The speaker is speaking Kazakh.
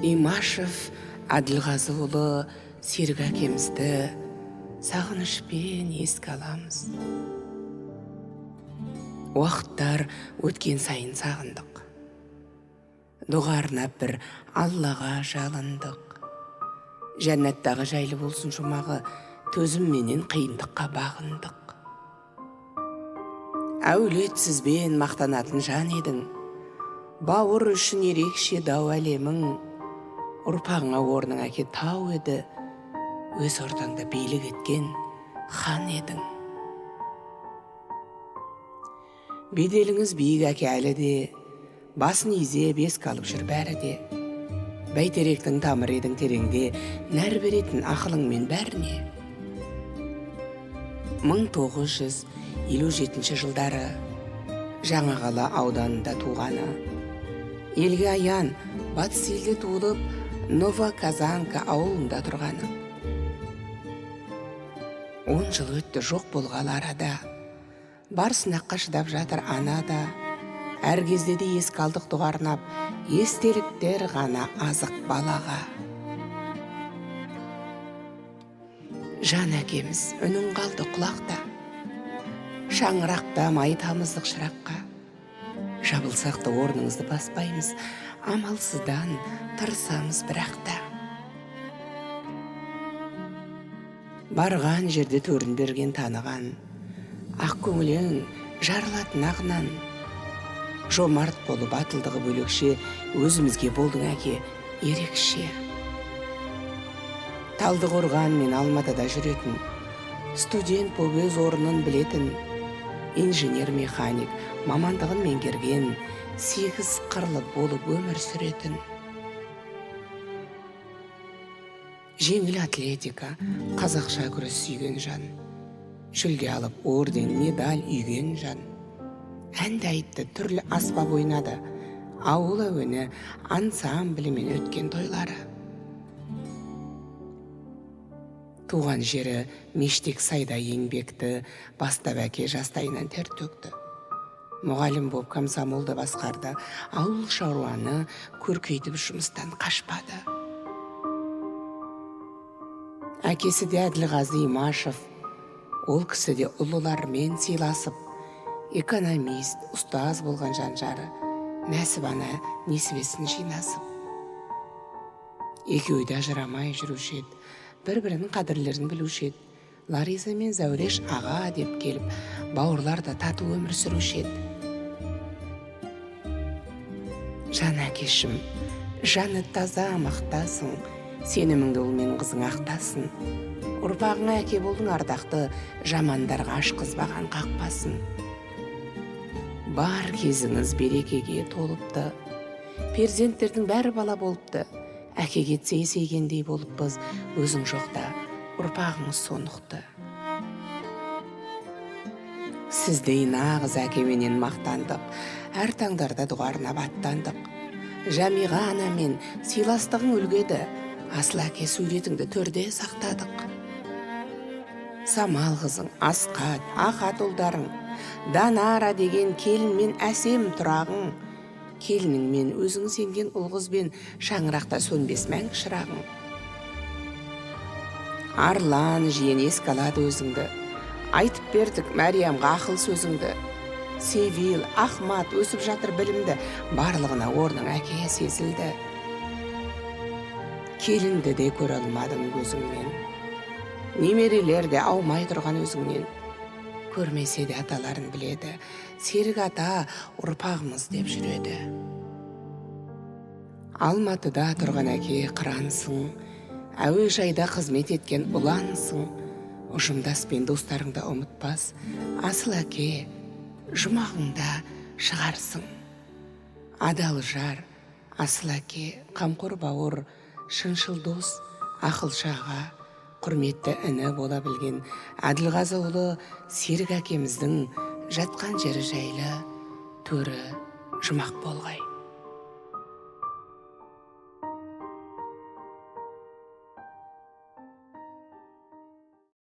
Имашев Әділғазыұлы Серік әкемізді сағынышпен еске аламыз. Уақыттар өткен сайын сағындық. Дұға арнап бір Аллаға жалындық. Жәннаттағы жайлы болсын жұмағы, төзімменен қиындыққа бағындық. Әулетсізбен мақтанатын жан едің, бауыр үшін ерекше дау әлемің, ұрпағыңа орның әке тау еді, өз ортаңда билік еткен хан едің. Беделіңіз биік әке әлі де, басын изеп еске алып жүр бәрі де. Бәйтеректің тамыр едің тереңде, нәр беретін ақылыңмен бәріне. 1957 жылдары Жаңағала ауданында туғаны. Елге аян батыс елде туылып, Новоказанка ауылында тұрғаны. 10 жыл өтті жоқ болғалы арада. Бар сынаққа шыдап жатыр анада. Әр кезде де еске алдық дұға арнап, естеліктер ғана азық балаға. Жан әкеміз үнін қалды құлақта. Шаңырақта май тамыздық шыраққа. Жабылсақты орныңызды баспаймыз, амалсыздан тырысамыз бірақта. Барған жерде төрін берген таныған, ақ көңілің жарылатын ағынан. Жомарт қолы батылдығы бөлекше, өзімізге болдың әке ерекше. Талдықорған мен Алматыда жүретін, студент болып өз орнын білетін, инженер-механик мамандығын меңгерген, 8 қырлы болып өмір сүретін. Жеңіл атлетика, қазақша күрес сүйген жан. Жүлде алып орден, медаль үйген жан. Әнді айтты, түрлі аспап ойнады. Ауыл әуені ансамблімен өткен тойлары. Туған жері Мештек сайда еңбекті, бастап әке жастайынан тер төкті. Мұғалім боп комсомолды басқарды, ауыл шаруаны көркейтіп жұмыстан қашпады. Әкесі де Әділғазы Имашев, ол кісі де ұлылармен сыйласып, экономист, ұстаз болған жан-жары, нәсіп ана несібесін жинасып. Екеуі де ажырамай жүруші еді, бір-бірінің қадірлерін білуші еді. Лариза мен Зәуреш аға деп келіп, бауырлар да тату өмір сүруші еді. Жан әкешім, жаны таза мақтасың, сеніміңді ол мен қызың ақтасын. Ұрпағыңа әке болдың ардақты, жамандарға ашқызбаған қақпасын. Бар кезіңіз берекеге толыпты, перзенттердің бәрі бала болыпты. Әке кетсе есейгендей болыппыз, өзің жоқта, ұрпағыңыз сонықты. Сіздей нағыз әкеменен мақтандық, әр таңдарда дұға арнап аттандық. Жәмиға анамен сыйластығың үлгеді, асыл әке суретіңді төрде сақтадық. Самал қызың, Асқат, Ахат ұлдарың, Данара деген келінмен әсем тұрағың, келініңмен өзің сенген ұлғызбен шаңырақта сөнбес мәңгі шырағың. Арлан жиен еске алады өзіңді, айтып бердік Мәриямға ақыл сөзіңді. Севил, Ахмат өсіп жатыр білімді, барлығына орның әке сезілді. Келінді де көре алмадың көзіңмен, немерелер де аумай тұрған өзіңнен. Көрмесе де аталарын біледі, Серік ата ұрпағымыз деп жүреді. Алматыда тұрған әке қырансың, әуежайда қызмет еткен ұлансың. Ұжымдаспен достарыңда ұмытпас, асыл әке жұмағыңда шығарсың. Адал жар, асыл әке, қамқор бауыр, шыншыл дос, ақылшаға, құрметті іні бола білген Әділғазы ұлы Серік әкеміздің жатқан жері жайлы, төрі жұмақ болғай.